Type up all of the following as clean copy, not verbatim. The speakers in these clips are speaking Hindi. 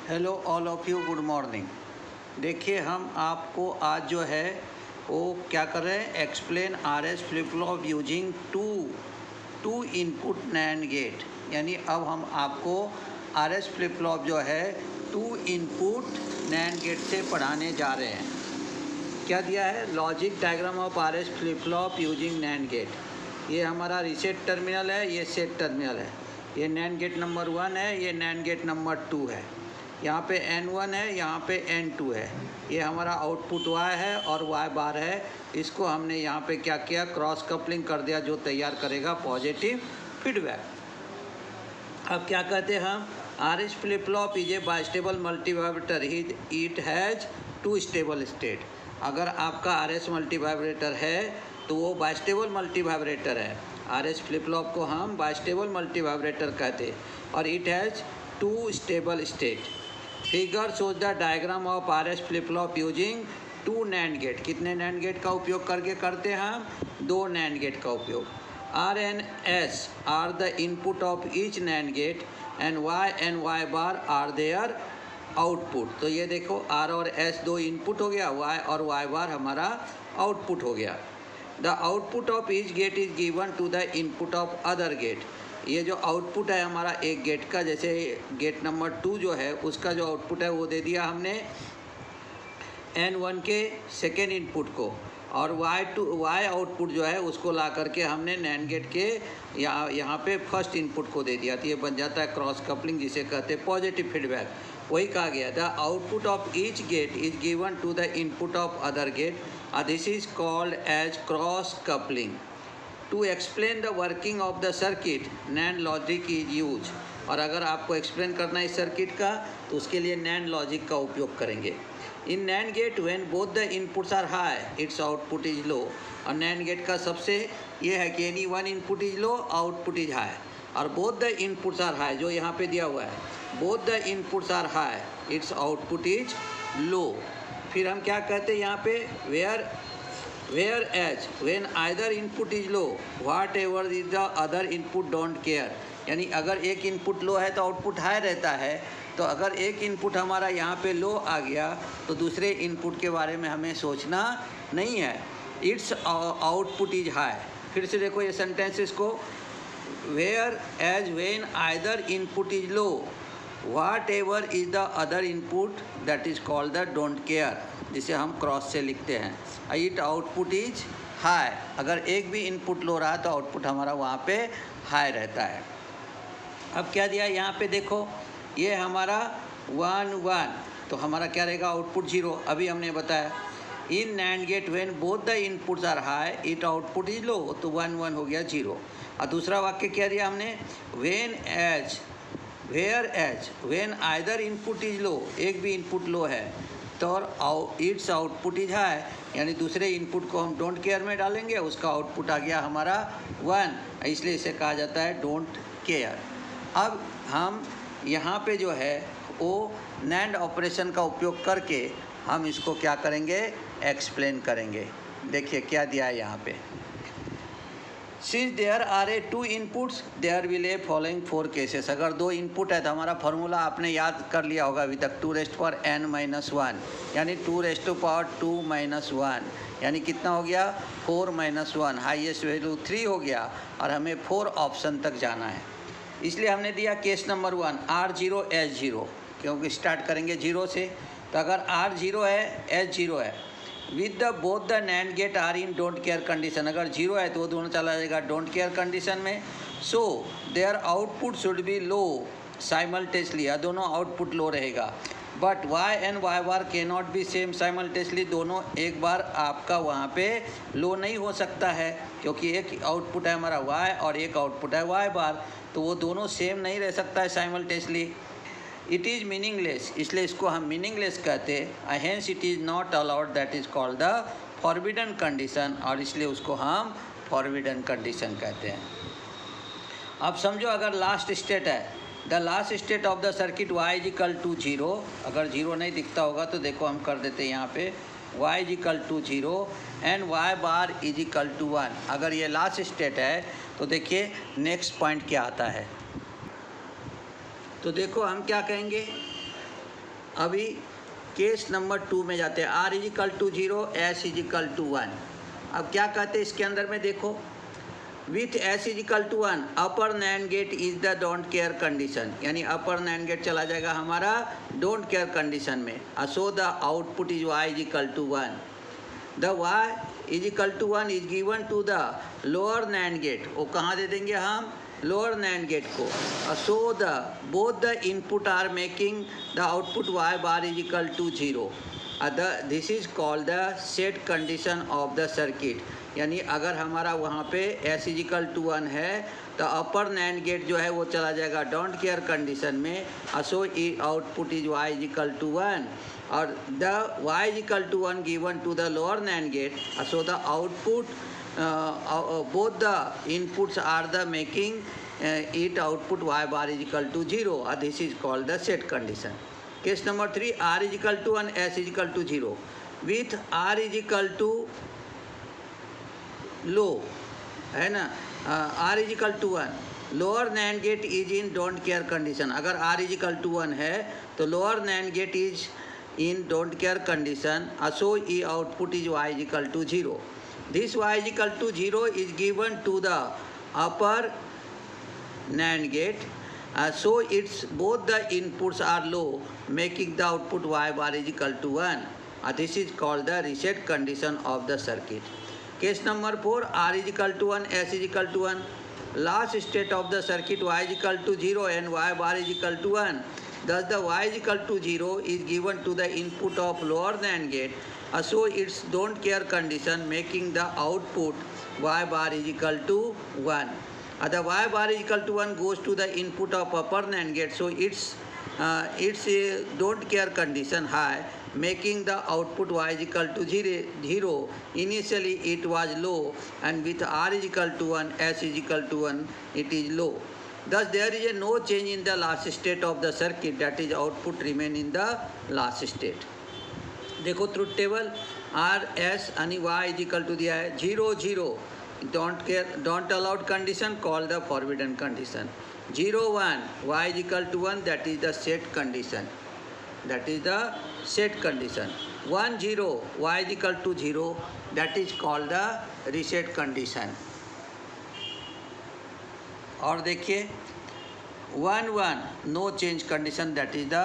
Hello all of you, good morning. देखिए हम आपको आज जो है वो क्या कर रहे हैं, explain R S flip flop using two input NAND gate. यानी अब हम आपको आर एस फ्लिप फ्लॉप जो है टू इनपुट नैंड गेट से पढ़ाने जा रहे हैं। क्या दिया है, logic diagram of R S flip flop using NAND gate. ये हमारा रीसेट टर्मिनल है, ये सेट टर्मिनल है, ये नैंड गेट नंबर 1 है, ये नैंड गेट नंबर 2 है। यहाँ पे N1 है, यहाँ पे N2 है। ये हमारा आउटपुट Y है और Y बार है। इसको हमने यहाँ पे क्या किया, क्रॉस कपलिंग कर दिया, जो तैयार करेगा पॉजिटिव फीडबैक। अब क्या कहते हैं हम, R S flip flop is a bistable multivibrator, it has two stable state. अगर आपका आर एस मल्टीवाइब्रेटर है तो वो बाइस्टेबल मल्टीवाइब्रेटर है। आर एस फ्लिप फ्लॉप को हम बाइस्टेबल मल्टीवाइब्रेटर कहते हैं और it has two stable state. Figure shows the diagram of R S flip flop using two NAND gate. कितने नैंड गेट का उपयोग करके करते हैं हम, 2 नैंड गेट का उपयोग। R and S are the input of each NAND gate and Y and Y bar are their output। तो ये देखो R और S 2 इनपुट हो गया, Y और Y बार हमारा आउटपुट हो गया। The output of each gate is given to the input of other gate। ये जो आउटपुट है हमारा एक गेट का, जैसे गेट नंबर 2 जो है उसका जो आउटपुट है वो दे दिया हमने N1 के सेकेंड इनपुट को, और Y आउटपुट जो है उसको ला करके हमने नैंड गेट के यहाँ पे फर्स्ट इनपुट को दे दिया। तो ये बन जाता है क्रॉस कपलिंग, जिसे कहते हैं पॉजिटिव फीडबैक। वही कहा गया, the output of each gate is given to the input of other gate, this is called as cross coupling. To explain the working of the circuit NAND logic is use. और अगर आपको एक्सप्लेन करना है इस सर्किट का तो उसके लिए नैंड लॉजिक का उपयोग करेंगे। In NAND gate when both the inputs are high its output is low. और नैंड गेट का सबसे ये है कि any one input is low, output is high. और both the inputs are high, जो यहाँ पे दिया हुआ है, both the inputs are high its output is low. फिर हम क्या कहते हैं यहाँ पे, whereas when either input is low whatever is the other input don't care. यानी अगर एक इनपुट लो है तो आउटपुट हाई रहता है, तो अगर एक इनपुट हमारा यहाँ पे लो आ गया तो दूसरे इनपुट के बारे में हमें सोचना नहीं है, इट्स आउटपुट इज हाई। फिर से देखो ये सेंटेंसेस को, whereas when either input is low whatever is the other input that is called the don't care, जिसे हम क्रॉस से लिखते हैं। इट आउटपुट इज हाई, अगर एक भी इनपुट लो रहा तो आउटपुट हमारा वहाँ पे हाई रहता है। अब क्या दिया यहाँ पे देखो, ये हमारा 1 1, तो हमारा क्या रहेगा, आउटपुट 0। अभी हमने बताया in NAND gate when both the inputs are high it output is low, तो 1 1 हो गया 0। और दूसरा वाक्य क्या दिया हमने, whereas when either input is low, एक भी इनपुट लो है तो इट्स आउटपुट इज हाई, यानी दूसरे इनपुट को हम डोंट केयर में डालेंगे, उसका आउटपुट आ गया हमारा 1, इसलिए इसे कहा जाता है डोंट केयर। अब हम यहाँ पे जो है वो नैंड ऑपरेशन का उपयोग करके हम इसको क्या करेंगे, एक्सप्लेन करेंगे। देखिए क्या दिया है यहाँ पे, since there are a 2 inputs there will a following 4 cases. अगर 2 इनपुट है तो हमारा फार्मूला आपने याद कर लिया होगा अभी तक, 2n-1, यानी 2 - 1, यानी कितना हो गया, 4 - 1, हाईएस्ट वैल्यू 3 हो गया और हमें 4 ऑप्शन तक जाना है। इसलिए हमने दिया केस नंबर 1 R0 S0, क्योंकि स्टार्ट करेंगे 0 से। तो अगर R0 है S0 है, with the both the NAND gate are in don't care condition, अगर 0 है तो वो दोनों चला जाएगा डोंट केयर कंडीशन में। So their output should be low simultaneously, दोनों आउटपुट लो रहेगा। But Y and Y bar के नॉट बी सेम साइमल्टेनियसली, दोनों एक बार आपका वहाँ पे लो नहीं हो सकता है, क्योंकि एक आउटपुट है हमारा Y और एक आउटपुट है Y बार, तो वो दोनों सेम नहीं रह सकता है साइमल्टेनियसली। इट इज़ मीनिंगलेस, इसलिए इसको हम मीनिंगलेस कहते हैं। Hence it is not allowed, that is called the forbidden condition, और इसलिए उसको हम फॉरबिडन कंडीशन कहते हैं। अब समझो अगर लास्ट स्टेट है, the last state of the circuit y = 0, अगर 0 नहीं दिखता होगा तो देखो हम कर देते हैं यहाँ पे y = 0 एंड y बार = 1। अगर ये लास्ट स्टेट है तो देखिए नेक्स्ट पॉइंट क्या आता है। तो देखो हम क्या कहेंगे, अभी केस नंबर 2 में जाते हैं। R is equal to 0, S is equal to 1। अब क्या कहते हैं इसके अंदर में देखो, with S is equal to 1 upper NAND gate is the don't care condition, यानी अपर नैंड गेट चला जाएगा हमारा डोंट केयर कंडीशन में। So the output is Y is equal to 1। The Y is equal to 1 is given to the lower NAND gate, वो कहाँ दे देंगे हम, लोअर नैंड गेट को। So the both the input are making the output Y bar is equal to 0। This is called the set condition of the circuit, यानी अगर हमारा वहाँ पे एस इज इक्वल टू 1 है तो अपर नैंड गेट जो है वो चला जाएगा डोंट केयर कंडीशन में। So output is Y is equal to 1 और the Y is equal to 1 given to the lower NAND gate. So the output both the inputs are the making it output y bar is equal to 0. This is called the set condition. Case number 3, r is equal to 1, s is equal to 0. With r is equal to low, है ना, r is equal to 1, lower NAND gate is in don't care condition. अगर r is equal to 1 है तो lower NAND gate is in don't care condition. So e output is y is equal to 0. This y is equal to 0 is given to the upper NAND gate. So it's both the inputs are low, making the output y bar is equal to 1. This is called the reset condition of the circuit. Case number 4, r is equal to 1, s is equal to 1. Last state of the circuit, y is equal to 0 and y bar is equal to 1. Thus the y is equal to 0 is given to the input of lower NAND gate. So it's don't care condition, making the output y bar is equal to 1. The y bar is equal to 1 goes to the input of upper NAND gate. So it's a don't care condition high, making the output y is equal to 0. Initially it was low, and with r is equal to 1, s is equal to 1, it is low. Thus there is a no change in the last state of the circuit, that is output remain in the last state. देखो ट्रुथ टेबल आर एस यानी वाई इज इक्वल टू दिया है 0 0, don't allowed condition call the forbidden condition. 0 1 Y is equal to 1 that is the set condition, 1 0 Y is equal to 0 that is called the reset condition. और देखिए 1 1 no change condition that is the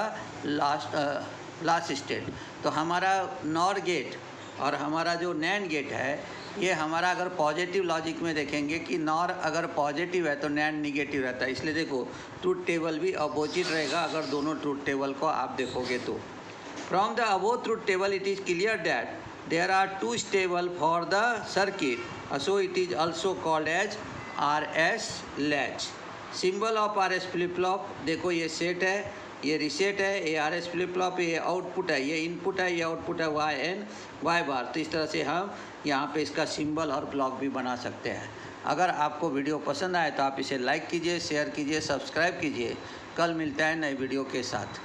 last state. तो हमारा नॉर गेट और हमारा जो नैंड गेट है ये हमारा अगर पॉजिटिव लॉजिक में देखेंगे कि नॉर अगर पॉजिटिव है तो नैंड निगेटिव रहता है, इसलिए देखो ट्रूथ टेबल भी अपोजिट रहेगा अगर दोनों ट्रूथ टेबल को आप देखोगे तो। From the above truth table it is clear that there are 2 stable for the circuit, so it is also called as R S latch. Symbol of R S flip flop, देखो ये सेट है, ये रीसेट है, ये आर एस फ्लिप फ्लॉप, ये आउटपुट है, ये इनपुट है, ये आउटपुट है वाई एन वाई बार। तो इस तरह से हम यहाँ पे इसका सिंबल और ब्लॉक भी बना सकते हैं। अगर आपको वीडियो पसंद आए तो आप इसे लाइक कीजिए, शेयर कीजिए, सब्सक्राइब कीजिए। कल मिलता है नए वीडियो के साथ।